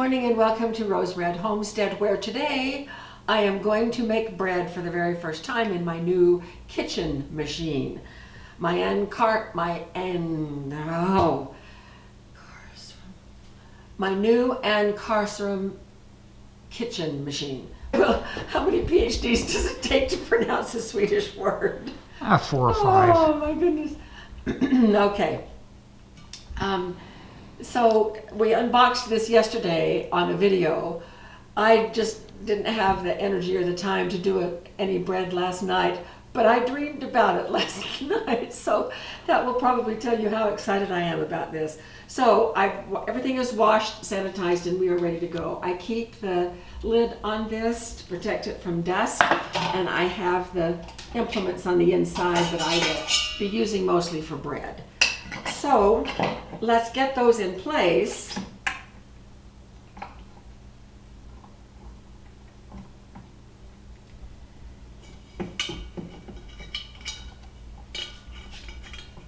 morning and welcome to Rose Red Homestead, where today I am going to make bread for the very first time in my new kitchen machine. My new Ankarsrum Kitchen Machine. Well, how many PhDs does it take to pronounce a Swedish word? 4 or 5. Oh my goodness. Okay. So we unboxed this yesterday on a video. I just didn't have the energy or the time to do any bread last night, but I dreamed about it last night, so that will probably tell you how excited I am about this. So everything is washed, sanitized, and we are ready to go. I keep the lid on this to protect it from dust, and I have the implements on the inside that I will be using mostly for bread. So let's get those in place.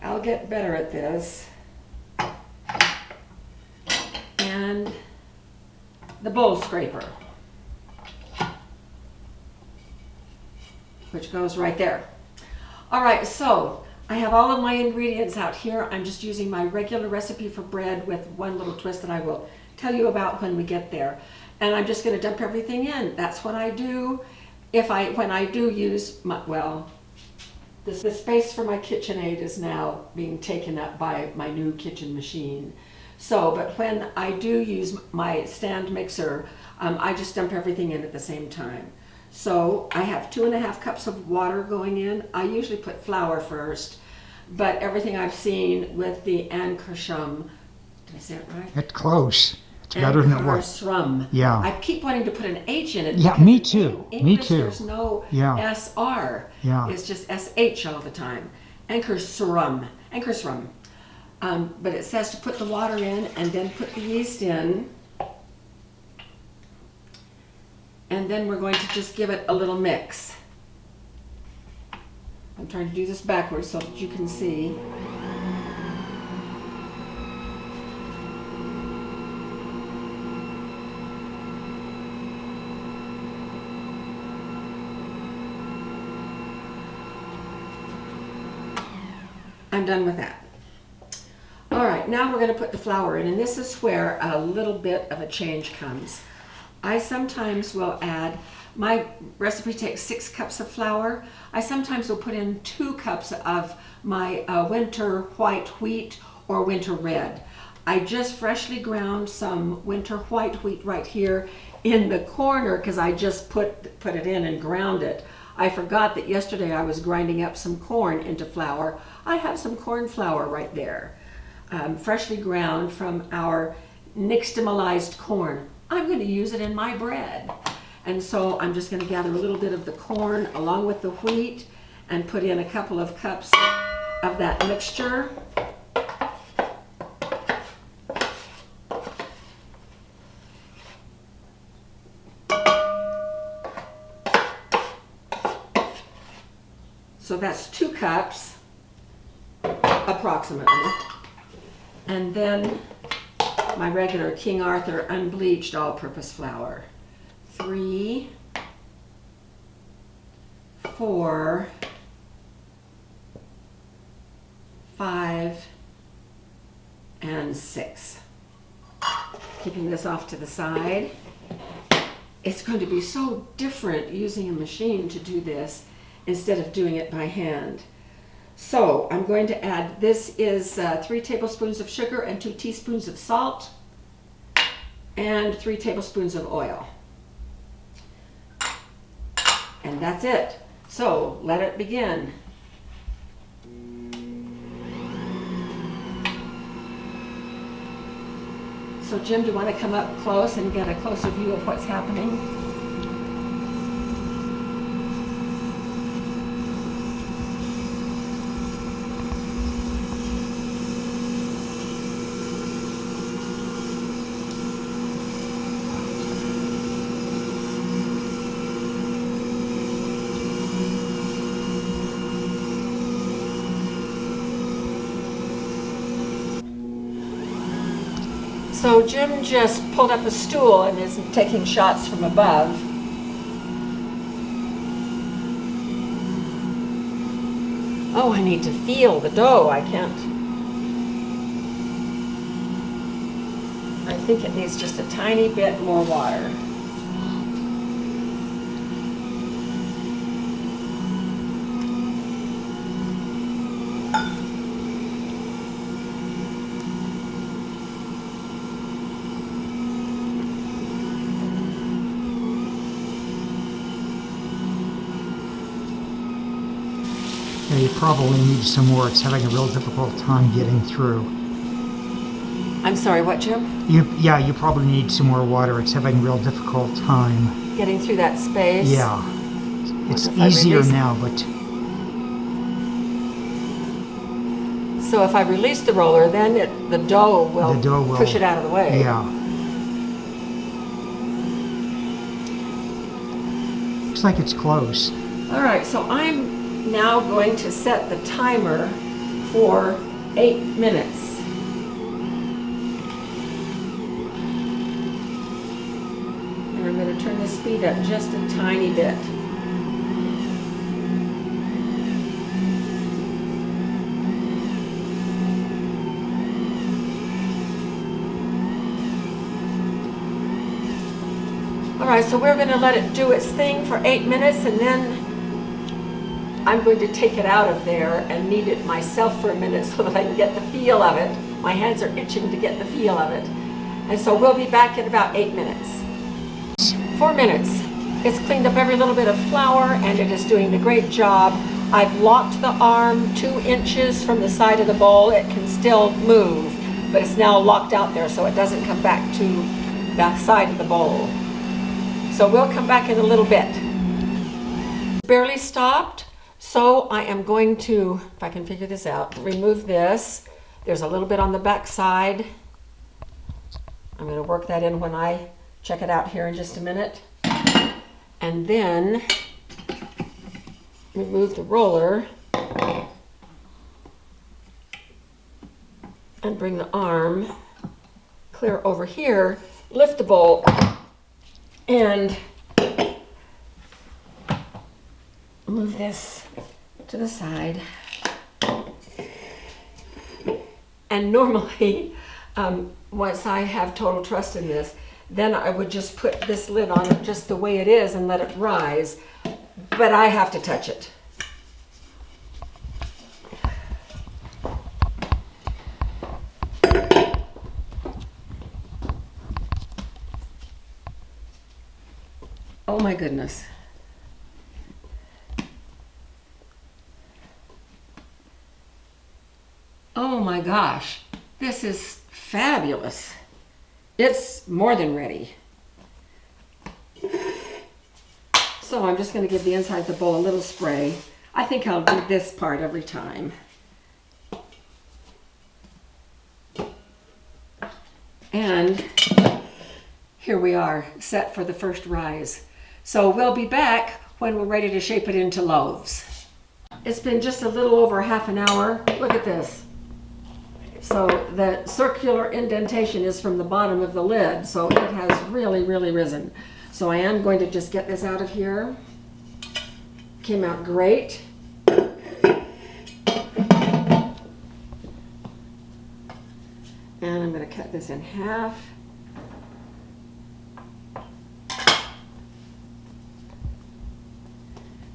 I'll get better at this. And the bowl scraper, which goes right there. All right, so I have all of my ingredients out here. I'm just using my regular recipe for bread with one little twist that I will tell you about when we get there. And I'm just going to dump everything in. That's what I do when I do use the space for my KitchenAid is now being taken up by my new kitchen machine. So, but when I do use my stand mixer, I just dump everything in at the same time. So I have 2.5 cups of water going in. I usually put flour first, but everything I've seen with the Ankarsrum, did I say it right? It's close. It's better than it was. Ankarsrum. Yeah. I keep wanting to put an H in it. Yeah, me too. In English, me too. There's no SR. Yeah. It's just SH all the time. Ankarsrum. Ankarsrum. But it says to put the water in and then put the yeast in. And then we're going to just give it a little mix. I'm trying to do this backwards so that you can see. I'm done with that. All right, now we're going to put the flour in, and this is where a little bit of a change comes. I sometimes will add, my recipe takes 6 cups of flour. I sometimes will put in 2 cups of my winter white wheat or winter red. I just freshly ground some winter white wheat right here in the corner because I just put it in and ground it. I forgot that yesterday I was grinding up some corn into flour. I have some corn flour right there, freshly ground from our nixtamalized corn. I'm going to use it in my bread. And so I'm just going to gather a little bit of the corn along with the wheat and put in a couple of cups of that mixture. So that's 2 cups, approximately. And then my regular King Arthur unbleached all-purpose flour. 3, 4, 5, and 6. Keeping this off to the side. It's going to be so different using a machine to do this instead of doing it by hand. So I'm going to add, this is 3 tablespoons of sugar and 2 teaspoons of salt and 3 tablespoons of oil. And that's it. So let it begin. So Jim, do you want to come up close and get a closer view of what's happening? So Jim just pulled up a stool and is taking shots from above. Oh, I need to feel the dough. I can't. I think it needs just a tiny bit more water. Yeah, you probably need some more. It's having a real difficult time getting through. I'm sorry, what, Jim? Yeah, you probably need some more water. It's having a real difficult time. Getting through that space? Yeah. It's If I easier release- now, but So if I release the roller, then the dough will push it out of the way. Yeah. Looks like it's close. All right, so I'm now going to set the timer for 8 minutes. And I'm going to turn the speed up just a tiny bit. All right, so we're going to let it do its thing for 8 minutes, and then I'm going to take it out of there and knead it myself for a minute so that I can get the feel of it. My hands are itching to get the feel of it. And so we'll be back in about 8 minutes. 4 minutes. It's cleaned up every little bit of flour, and it is doing a great job. I've locked the arm 2 inches from the side of the bowl. It can still move, but it's now locked out there so it doesn't come back to the side of the bowl. So we'll come back in a little bit. Barely stopped, so I am going to, if I can figure this out, remove this. There's a little bit on the back side. I'm going to work that in when I check it out here in just a minute. And then remove the roller and bring the arm clear over here, lift the bowl, and move this to the side. And normally, once I have total trust in this, then I would just put this lid on it just the way it is and let it rise. But I have to touch it. Oh my goodness. Oh my gosh, this is fabulous. It's more than ready. So I'm just going to give the inside of the bowl a little spray. I think I'll do this part every time. And here we are, set for the first rise. So we'll be back when we're ready to shape it into loaves. It's been just a little over half an hour. Look at this. So the circular indentation is from the bottom of the lid, so it has really, really risen. So I am going to just get this out of here. Came out great. And I'm going to cut this in half.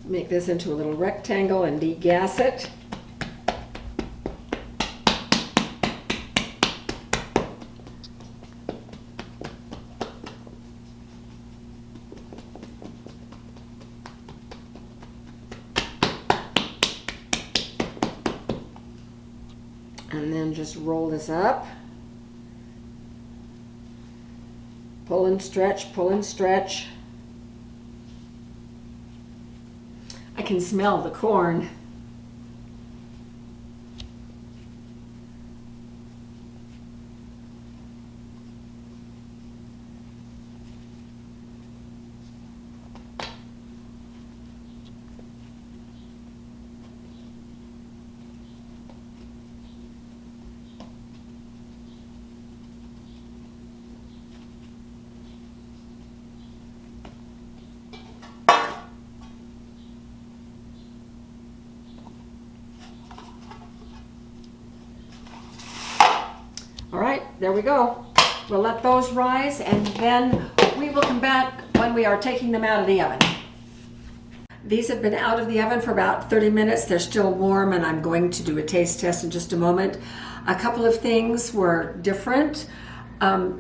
Make this into a little rectangle and degas it. And then just roll this up. Pull and stretch, pull and stretch. I can smell the corn. there we go. We'll let those rise, and then we will come back when we are taking them out of the oven. These have been out of the oven for about 30 minutes. They're still warm, and I'm going to do a taste test in just a moment. A couple of things were different.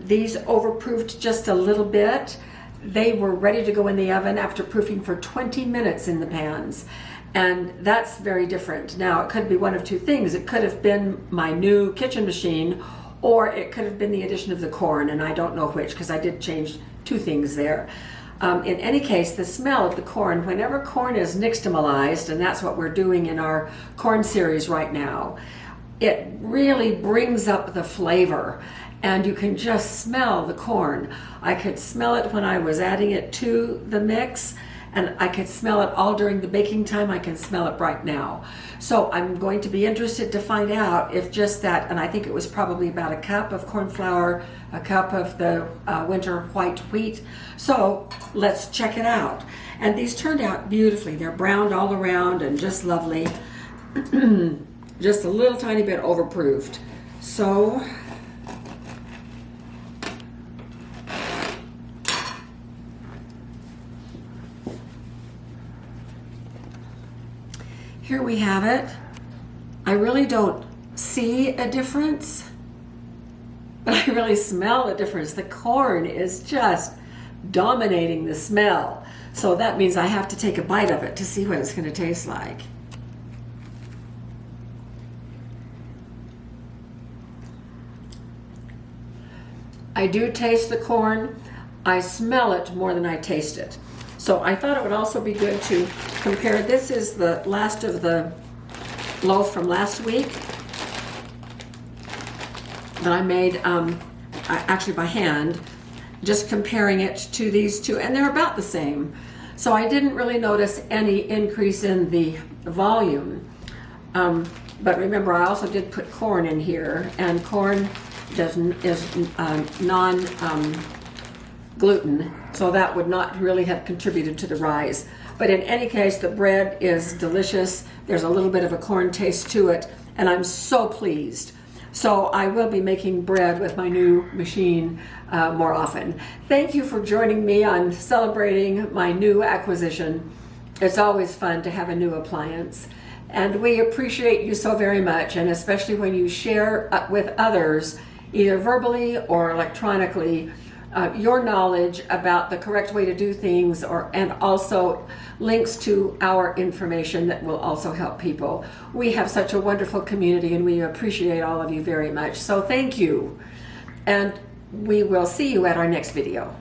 These overproofed just a little bit. They were ready to go in the oven after proofing for 20 minutes in the pans. And that's very different. Now, it could be one of two things. It could have been my new kitchen machine, or it could have been the addition of the corn, and I don't know which, because I did change two things there. In any case, the smell of the corn, whenever corn is nixtamalized, and that's what we're doing in our corn series right now, it really brings up the flavor, and you can just smell the corn. I could smell it when I was adding it to the mix, and I could smell it all during the baking time. I can smell it right now. So I'm going to be interested to find out if just that, and I think it was probably about a cup of corn flour, a cup of the winter white wheat. So let's check it out. And these turned out beautifully. They're browned all around and just lovely. Just a little tiny bit overproofed. So here we have it. I really don't see a difference, but I really smell a difference. The corn is just dominating the smell. So that means I have to take a bite of it to see what it's going to taste like. I do taste the corn. I smell it more than I taste it. So I thought it would also be good to compare. This is the last of the loaf from last week that I made actually by hand, just comparing it to these two, and they're about the same. So I didn't really notice any increase in the volume. But remember, I also did put corn in here, and corn is non-gluten, so that would not really have contributed to the rise. But in any case, the bread is delicious. There's a little bit of a corn taste to it, and I'm so pleased. So I will be making bread with my new machine more often. Thank you for joining me on celebrating my new acquisition. It's always fun to have a new appliance. And we appreciate you so very much, and especially when you share with others, either verbally or electronically, your knowledge about the correct way to do things, and also links to our information that will also help people. We have such a wonderful community, and we appreciate all of you very much. So thank you, and we will see you at our next video.